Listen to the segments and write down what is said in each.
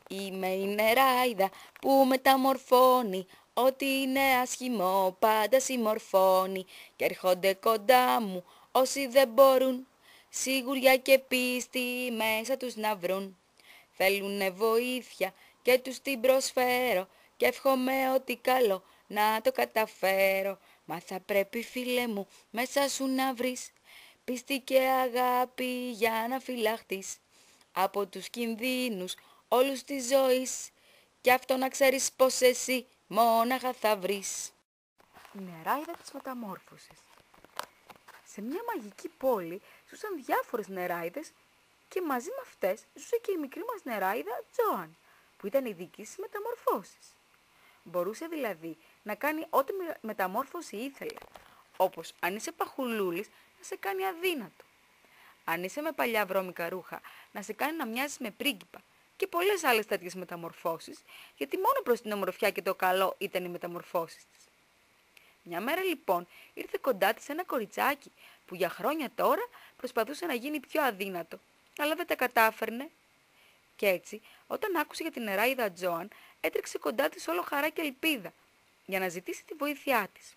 Είμαι η νεράιδα που μεταμορφώνει, ό,τι είναι άσχημο πάντα συμμορφώνει. Και έρχονται κοντά μου όσοι δεν μπορούν, σιγουριά και πίστη μέσα τους να βρουν. Θέλουνε βοήθεια και τους την προσφέρω και εύχομαι ότι καλό να το καταφέρω. Μα θα πρέπει φίλε μου μέσα σου να βρεις πίστη και αγάπη για να φυλαχτείς από τους κινδύνους όλους της ζωής, κι αυτό να ξέρεις πως εσύ μόναχα θα βρεις. Η νεράιδα της μεταμόρφωσης. Σε μια μαγική πόλη ζούσαν διάφορες νεράιδες και μαζί με αυτές ζούσε και η μικρή μας νεράιδα Τζόαν, που ήταν ειδική στις μεταμορφώσεις. Μπορούσε δηλαδή να κάνει ό,τι μεταμόρφωση ήθελε, όπως αν είσαι παχουλούλης να σε κάνει αδύνατο, αν είσαι με παλιά βρώμικα ρούχα να σε κάνει να μοιάζεις με πρίγκιπα και πολλές άλλες τέτοιες μεταμορφώσεις, γιατί μόνο προς την ομορφιά και το καλό ήταν οι μεταμορφώσεις της. Μια μέρα λοιπόν ήρθε κοντά της ένα κοριτσάκι που για χρόνια τώρα προσπαθούσε να γίνει πιο αδύνατο, αλλά δεν τα κατάφερνε. Κι έτσι, όταν άκουσε για την νεράιδα Τζόαν, έτρεξε κοντά της όλο χαρά και ελπίδα, για να ζητήσει τη βοήθειά της.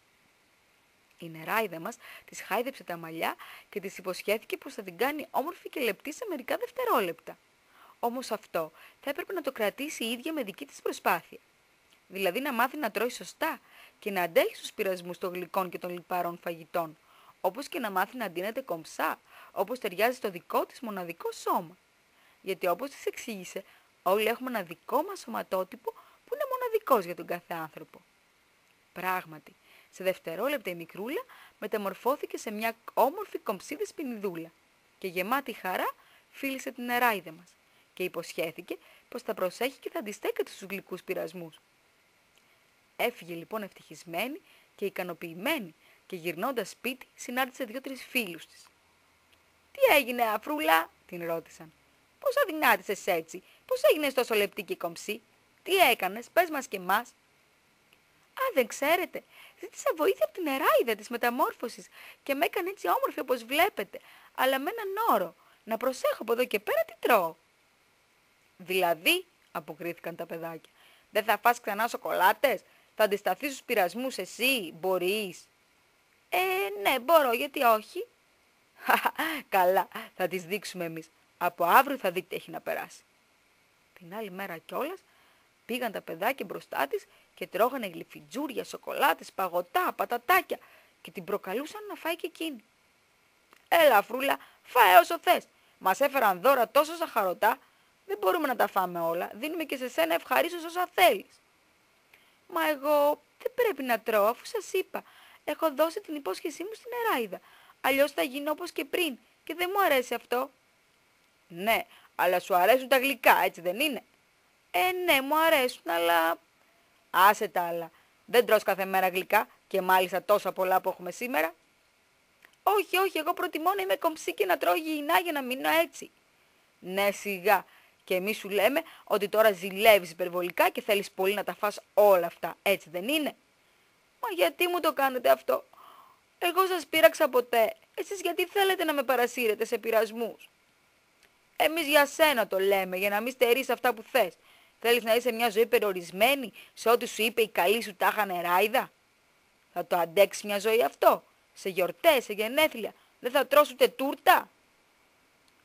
Η νεράιδα μας της χάιδεψε τα μαλλιά και της υποσχέθηκε πως θα την κάνει όμορφη και λεπτή σε μερικά δευτερόλεπτα. Όμως αυτό θα έπρεπε να το κρατήσει η ίδια με δική της προσπάθεια. Δηλαδή να μάθει να τρώει σωστά και να αντέχει στους πειρασμούς των γλυκών και των λιπαρών φαγητών, όπως και να μάθει να ντύνεται κομψά, όπως ταιριάζει στο δικό της μοναδικό σώμα. Γιατί όπως της εξήγησε, όλοι έχουμε ένα δικό μας σωματότυπο που είναι μοναδικός για τον κάθε άνθρωπο. Πράγματι, σε δευτερόλεπτα η μικρούλα μεταμορφώθηκε σε μια όμορφη κομψή δεσποινιδούλα και γεμάτη χαρά φίλησε την νεράιδα μας και υποσχέθηκε πως θα προσέχει και θα αντιστέκεται στους γλυκούς πειρασμούς. Έφυγε λοιπόν ευτυχισμένη και ικανοποιημένη και γυρνώντας σπίτι συνάντησε 2-3 φίλους της. «Τι έγινε αφρούλα?» την ρώτησαν. «Πώς αδυνάτησες έτσι, πώς έγινες τόσο λεπτή και κομψή, τι έκανες, πες μας και μας». «Α, δεν ξέρετε, ζήτησα βοήθεια από την νεράιδα της μεταμόρφωσης και με έκανε έτσι όμορφη όπως βλέπετε, αλλά με έναν όρο, να προσέχω από εδώ και πέρα τι τρώω». «Δηλαδή», αποκρίθηκαν τα παιδάκια, «δεν θα φας ξανά σοκολάτες, θα αντισταθείς στους πειρασμούς εσύ, μπορείς?» «Ναι, μπορώ, γιατί όχι?» «Καλά, θα τις δείξουμε εμείς. Από αύριο θα δείτε τι έχει να περάσει». Την άλλη μέρα κιόλας πήγαν τα παιδάκια μπροστά της και τρώγανε γλυφιτζούρια, σοκολάτες, παγωτά, πατατάκια και την προκαλούσαν να φάει και εκείνη. «Έλα, αφρούλα, φάε όσο θες. Μας έφεραν δώρα τόσο ζαχαρωτά, δεν μπορούμε να τα φάμε όλα. Δίνουμε και σε σένα ευχαρίστως όσα θέλεις». «Μα εγώ δεν πρέπει να τρώω, αφού σας είπα. Έχω δώσει την υπόσχεσή μου στην νεράιδα. Αλλιώς θα γίνω όπως και πριν και δεν μου αρέσει αυτό». «Ναι, αλλά σου αρέσουν τα γλυκά, έτσι δεν είναι?» «Ναι, μου αρέσουν, αλλά...» «Άσε τα άλλα. Δεν τρως κάθε μέρα γλυκά και μάλιστα τόσα πολλά που έχουμε σήμερα?» «Όχι, όχι, εγώ προτιμώ να είμαι κομψή και να τρώω υγιεινά για να μείνω έτσι». «Ναι, σιγά. Και εμείς σου λέμε ότι τώρα ζηλεύεις υπερβολικά και θέλεις πολύ να τα φας όλα αυτά, έτσι δεν είναι?» «Μα γιατί μου το κάνετε αυτό? Εγώ σας πείραξα ποτέ. Εσείς γιατί θέλετε να με παρασύρετε σε πειρασμούς?» «Εμείς για σένα το λέμε, για να μην στερείς αυτά που θες. Θέλεις να είσαι μια ζωή περιορισμένη σε ό,τι σου είπε η καλή σου τάχα νεράιδα? Θα το αντέξεις μια ζωή αυτό? Σε γιορτές, σε γενέθλια, δεν θα τρως ούτε τούρτα?»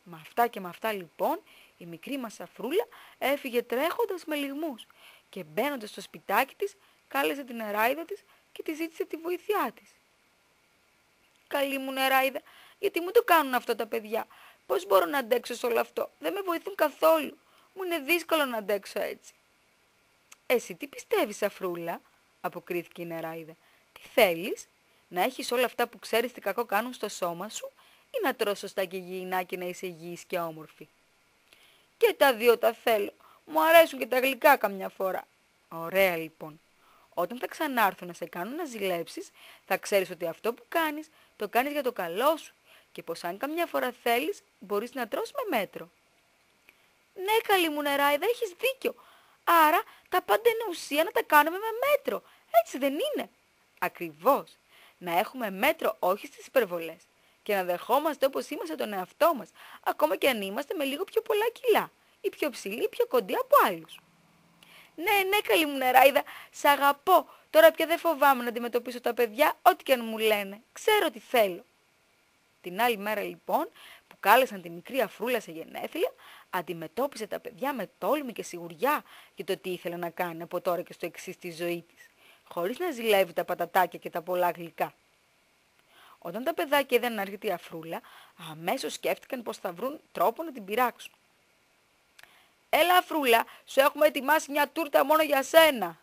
Με αυτά και με αυτά λοιπόν η μικρή μας αφρούλα έφυγε τρέχοντας με λυγμούς και μπαίνοντας στο σπιτάκι της κάλεσε την νεράιδα της και τη ζήτησε τη βοήθειά της. «Καλή μου νεράιδα, γιατί μου το κάνουν αυτό τα παιδιά? Πώς μπορώ να αντέξω σε όλο αυτό? Δεν με βοηθούν καθόλου. Μου είναι δύσκολο να αντέξω έτσι». «Εσύ τι πιστεύεις, αφρούλα?» αποκρίθηκε η νεράιδα. «Τι θέλεις? Να έχεις όλα αυτά που ξέρεις τι κακό κάνουν στο σώμα σου ή να τρως σωστά και υγιεινά και να είσαι υγιής και όμορφη?» «Και τα δύο τα θέλω. Μου αρέσουν και τα γλυκά καμιά φορά». «Ωραία λοιπόν. Όταν θα ξανάρθω να σε κάνω να ζηλέψεις, θα ξέρεις ότι αυτό που κάνεις, το κάνεις για το καλό σου και πως αν καμιά φορά θέλεις, μπορείς να τρως με μέτρο». «Ναι, καλή μου νεράιδα, έχεις δίκιο. Άρα τα πάντα είναι ουσία να τα κάνουμε με μέτρο, έτσι δεν είναι?» «Ακριβώς. Να έχουμε μέτρο όχι στις υπερβολές και να δεχόμαστε όπως είμαστε τον εαυτό μας, ακόμα και αν είμαστε με λίγο πιο πολλά κιλά ή πιο ψηλή ή πιο κοντή από άλλους. Ναι, καλή μου νεράιδα, σ' αγαπώ. Τώρα πια δεν φοβάμαι να αντιμετωπίσω τα παιδιά, ό,τι και αν μου λένε. Ξέρω τι θέλω. Την άλλη μέρα λοιπόν, που κάλεσαν τη μικρή Αφρούλα σε γενέθλια, αντιμετώπισε τα παιδιά με τόλμη και σιγουριά για το τι ήθελε να κάνει από τώρα και στο εξής στη ζωή της, χωρίς να ζηλεύει τα πατατάκια και τα πολλά γλυκά. Όταν τα παιδάκια είδαν να έρχεται η Αφρούλα, αμέσως σκέφτηκαν πως θα βρουν τρόπο να την πειράξουν. «Έλα Αφρούλα, σου έχουμε ετοιμάσει μια τούρτα μόνο για σένα».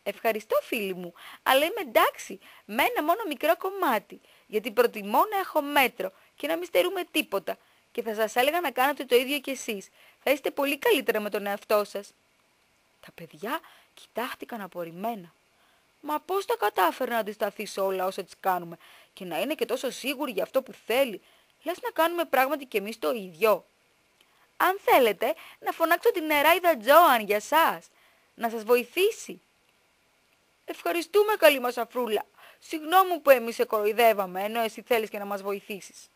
«Ευχαριστώ φίλοι μου, αλλά είμαι εντάξει με ένα μόνο μικρό κομμάτι, γιατί προτιμώ να έχω μέτρο και να μην στερούμε τίποτα και θα σας έλεγα να κάνετε το ίδιο κι εσείς. Θα είστε πολύ καλύτερα με τον εαυτό σας». Τα παιδιά κοιτάχτηκαν απορριμμένα. «Μα πώς τα κατάφερε να αντισταθεί σε όλα όσα τις κάνουμε και να είναι και τόσο σίγουρη για αυτό που θέλει? Λες να κάνουμε πράγματι κι εμείς το ίδιο?» «Αν θέλετε να φωνάξω την νεράιδα Τζόαν για σας, να σας βοηθήσει». «Ευχαριστούμε καλή μας Αφρούλα. Συγγνώμη που εμείς σε κοροϊδεύαμε, ενώ εσύ θέλεις και να μας βοηθήσεις».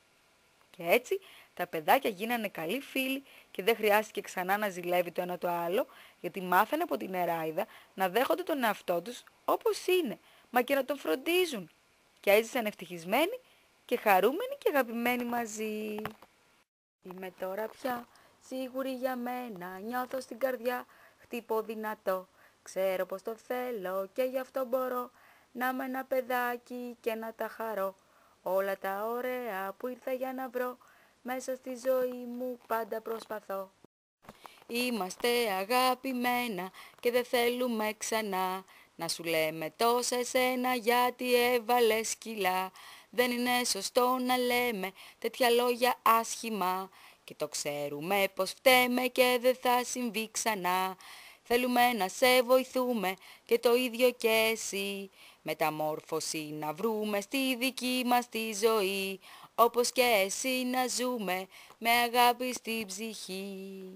Και έτσι τα παιδάκια γίνανε καλοί φίλοι και δεν χρειάστηκε ξανά να ζηλεύει το ένα το άλλο, γιατί μάθανε από την νεράιδα να δέχονται τον εαυτό τους όπως είναι, μα και να τον φροντίζουν. Και έζησαν ευτυχισμένοι και χαρούμενοι και αγαπημένοι μαζί. Είμαι τώρα πια σίγουρη για μένα, νιώθω στην καρδιά, χτυπώ δυνατό. Ξέρω πως το θέλω και γι' αυτό μπορώ να είμαι ένα παιδάκι και να τα χαρώ. Όλα τα ωραία που ήρθα για να βρω, μέσα στη ζωή μου πάντα προσπαθώ. Είμαστε αγαπημένα και δεν θέλουμε ξανά να σου λέμε τόσα εσένα γιατί έβαλες κιλά. Δεν είναι σωστό να λέμε τέτοια λόγια άσχημα και το ξέρουμε πως φταίμε και δεν θα συμβεί ξανά. Θέλουμε να σε βοηθούμε και το ίδιο και εσύ, μεταμόρφωση να βρούμε στη δική μας τη ζωή, όπως και εσύ να ζούμε με αγάπη στην ψυχή.